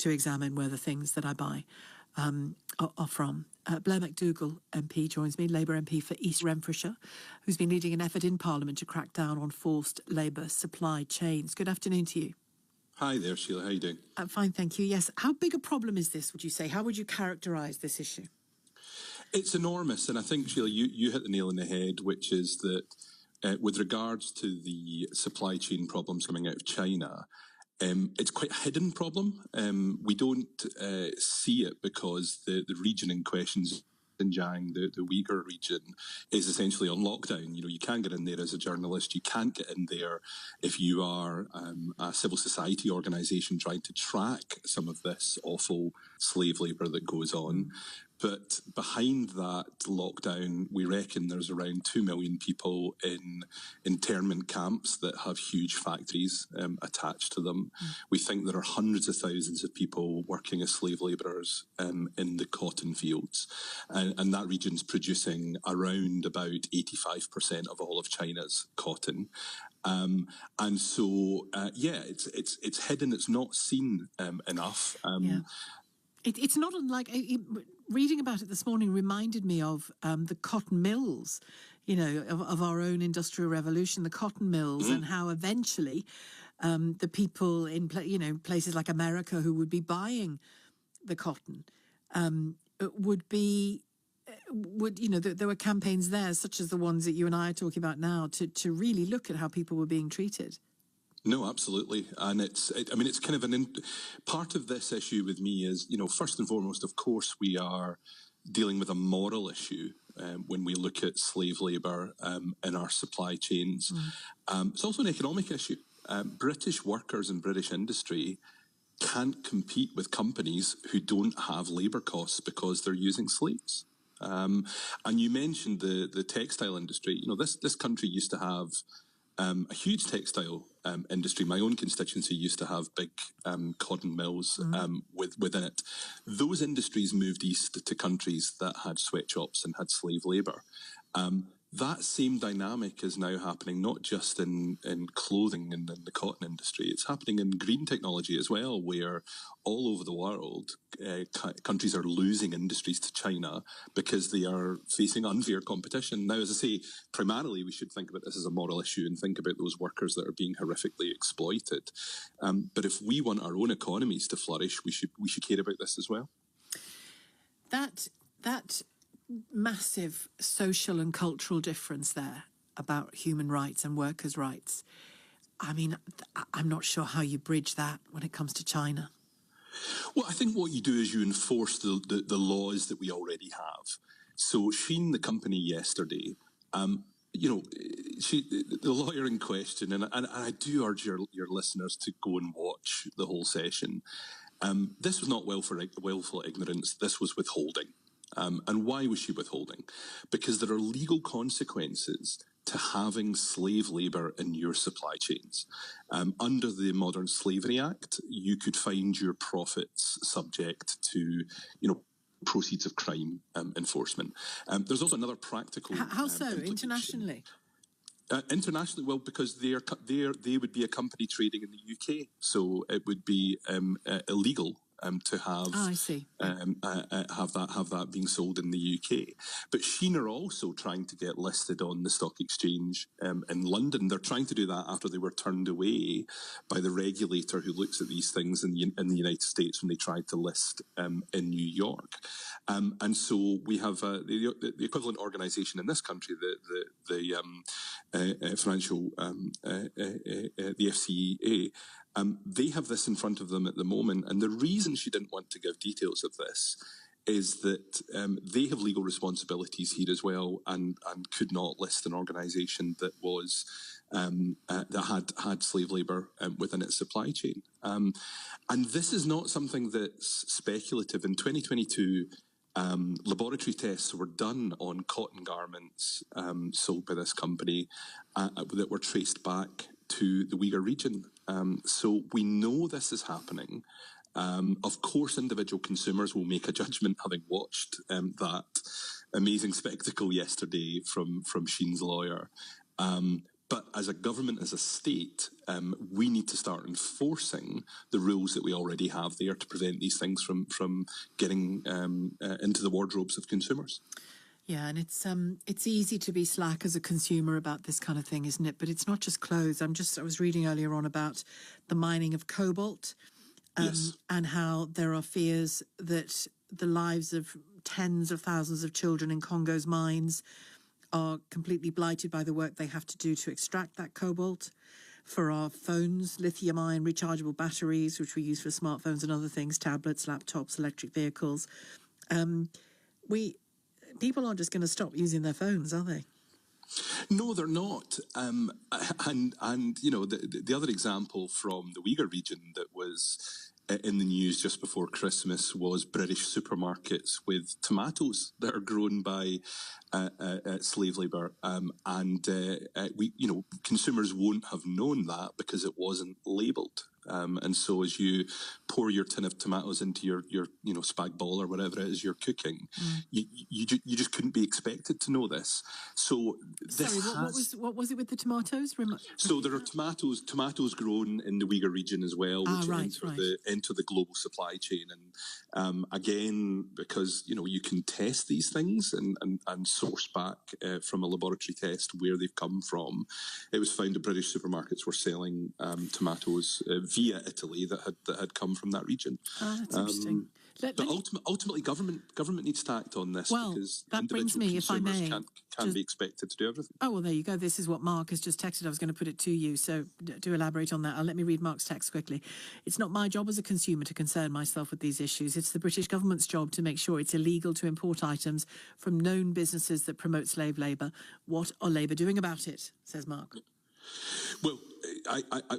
to examine where the things that I buy are from. Blair McDougall MP joins me, Labour MP for East Renfrewshire, who's been leading an effort in Parliament to crack down on forced labour supply chains. Good afternoon to you. Hi there, Sheila. How are you doing? I'm fine, thank you. Yes. How big a problem is this, would you say? How would you characterise this issue? It's enormous, and I think, Sheila, you hit the nail on the head, which is that with regards to the supply chain problems coming out of China, it's quite a hidden problem. We don't see it because the region in question, Xinjiang, the Uyghur region, is essentially on lockdown. You can't get in there as a journalist. You can't get in there if you are a civil society organisation trying to track some of this awful slave labour that goes on. But behind that lockdown, we reckon there's around 2 million people in internment camps that have huge factories attached to them. We think there are hundreds of thousands of people working as slave labourers in the cotton fields. And that region's producing around about 85% of all of China's cotton. And so, it's hidden, it's not seen enough. It's not unlike... reading about it this morning reminded me of the cotton mills, of our own industrial revolution, the cotton mills, and how eventually the people in places like America who would be buying the cotton there were campaigns there, such as the ones that you and I are talking about now, to really look at how people were being treated. No, absolutely. And it's kind of part of this issue with me is, first and foremost, of course, we are dealing with a moral issue when we look at slave labour in our supply chains. It's also an economic issue. British workers and British industry can't compete with companies who don't have labour costs because they're using slaves. And you mentioned the textile industry. This country used to have a huge textile industry. My own constituency used to have big cotton mills within it. Those industries moved east to countries that had sweatshops and had slave labour. That same dynamic is now happening not just in clothing and in the cotton industry. It's happening in green technology as well, where all over the world, countries are losing industries to China because they are facing unfair competition. Now, as I say, primarily we should think about this as a moral issue and think about those workers that are being horrifically exploited. But if we want our own economies to flourish, we should care about this as well. That massive social and cultural difference there about human rights and workers' rights. I mean, I'm not sure how you bridge that when it comes to China. Well, I think what you do is you enforce the laws that we already have. So Shein, the company yesterday, the lawyer in question, and I do urge your listeners to go and watch the whole session. This was not willful ignorance. This was withholding. And why was she withholding? Because there are legal consequences to having slave labour in your supply chains. Under the Modern Slavery Act, you could find your profits subject to, proceeds of crime enforcement. There's also another practical... How so, internationally? Internationally, well, because they would be a company trading in the UK, so it would be illegal to have have that being sold in the UK. But Shein are also trying to get listed on the stock exchange in London. They're trying to do that after they were turned away by the regulator who looks at these things in the United States when they tried to list in New York. And so we have the equivalent organisation in this country, the financial the FCA. They have this in front of them at the moment, and the reason she didn't want to give details of this is that they have legal responsibilities here as well, and could not list an organisation that was that had slave labour within its supply chain. And this is not something that's speculative. In 2022, laboratory tests were done on cotton garments sold by this company that were traced back to the Uyghur region. So we know this is happening. Of course, individual consumers will make a judgment having watched that amazing spectacle yesterday from Shein's lawyer. But as a government, as a state, we need to start enforcing the rules that we already have there to prevent these things from getting into the wardrobes of consumers. Yeah, and it's easy to be slack as a consumer about this kind of thing, isn't it? But it's not just clothes. I was reading earlier on about the mining of cobalt, Yes. and how there are fears that the lives of tens of thousands of children in Congo's mines are completely blighted by the work they have to do to extract that cobalt. For our phones, lithium-ion rechargeable batteries, which we use for smartphones and other things, tablets, laptops, electric vehicles. People aren't just going to stop using their phones, are they? No, they're not. And the other example from the Uyghur region that was in the news just before Christmas was British supermarkets with tomatoes that are grown by slave labour, consumers won't have known that because it wasn't labelled. And so as you pour your tin of tomatoes into your spag bol or whatever it is you're cooking, you just couldn't be expected to know this. So what was it with the tomatoes? So there are tomatoes grown in the Uyghur region as well, which enter the global supply chain. And again, because you can test these things and source back from a laboratory test where they've come from, it was found that British supermarkets were selling tomatoes via Italy that had come from that region. That's interesting. But ultimately, government needs to act on this, because that brings me, if I may, can't be expected to do everything. Oh, well, there you go. This is what Mark has just texted. I was going to put it to you, so do elaborate on that. Let me read Mark's text quickly. It's not my job as a consumer to concern myself with these issues. It's the British government's job to make sure it's illegal to import items from known businesses that promote slave labour. What are Labour doing about it, says Mark? Well,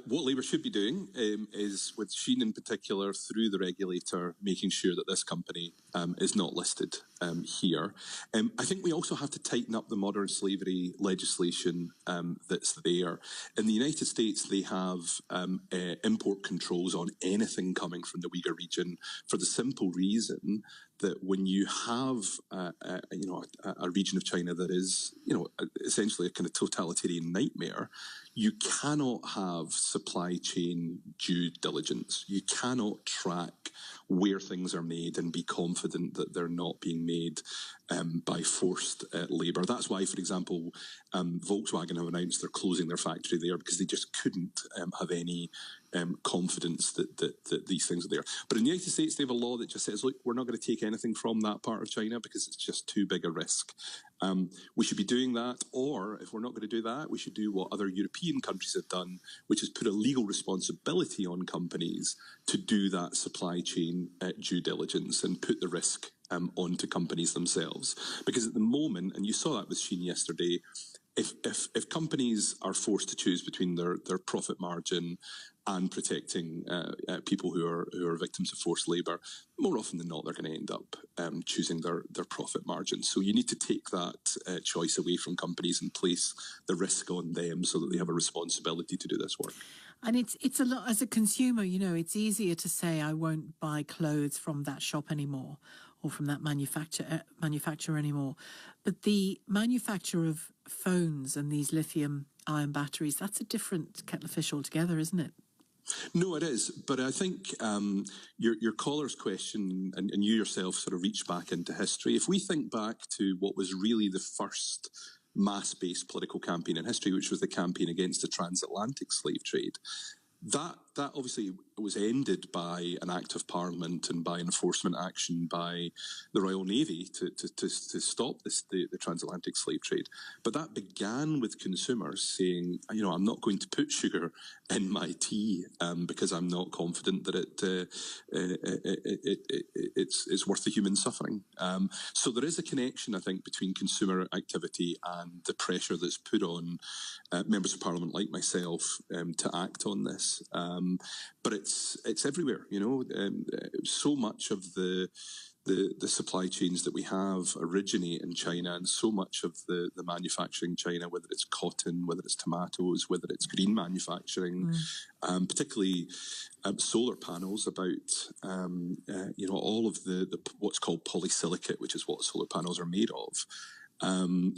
what Labour should be doing is, with Shein in particular, through the regulator, making sure that this company is not listed here. I think we also have to tighten up the modern slavery legislation that's there. In the United States, they have import controls on anything coming from the Uyghur region for the simple reason that when you have a region of China that is essentially a kind of totalitarian nightmare, you cannot have supply chain due diligence. You cannot track where things are made and be confident that they're not being made by forced labour. That's why, for example, Volkswagen have announced they're closing their factory there, because they just couldn't have any confidence that these things are there. But in the United States, they have a law that just says, look, we're not going to take anything from that part of China because it's just too big a risk. We should be doing that, or if we're not going to do that, we should do what other European countries have done, which is put a legal responsibility on companies to do that supply chain due diligence and put the risk onto companies themselves. Because at the moment, and you saw that with Shein yesterday, if companies are forced to choose between their profit margin and protecting people who are victims of forced labour, more often than not, they're going to end up choosing their profit margin. So you need to take that choice away from companies and place the risk on them so that they have a responsibility to do this work. And it's a lot, as a consumer, it's easier to say I won't buy clothes from that shop anymore or from that manufacturer anymore. But the manufacture of phones and these lithium-ion batteries, that's a different kettle of fish altogether, isn't it? No, it is. But I think your caller's question, and you yourself sort of reach back into history. If we think back to what was really the first mass-based political campaign in history, which was the campaign against the transatlantic slave trade, that obviously was ended by an act of Parliament and by enforcement action by the Royal Navy to stop the transatlantic slave trade. But that began with consumers saying, I'm not going to put sugar in my tea because I'm not confident that it's worth the human suffering. So there is a connection, I think, between consumer activity and the pressure that's put on members of Parliament like myself to act on this. But it's everywhere, so much of the supply chains that we have originate in China, and so much of the manufacturing in China, whether it's cotton, whether it's tomatoes, whether it's green manufacturing, particularly solar panels, about all of the what's called polysilicate, which is what solar panels are made of. So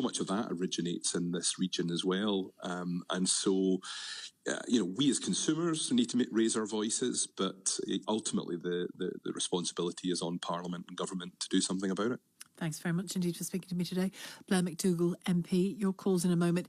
much of that originates in this region as well. And so, we as consumers need to raise our voices, but ultimately the responsibility is on Parliament and government to do something about it. Thanks very much indeed for speaking to me today. Blair McDougall, MP. Your calls in a moment.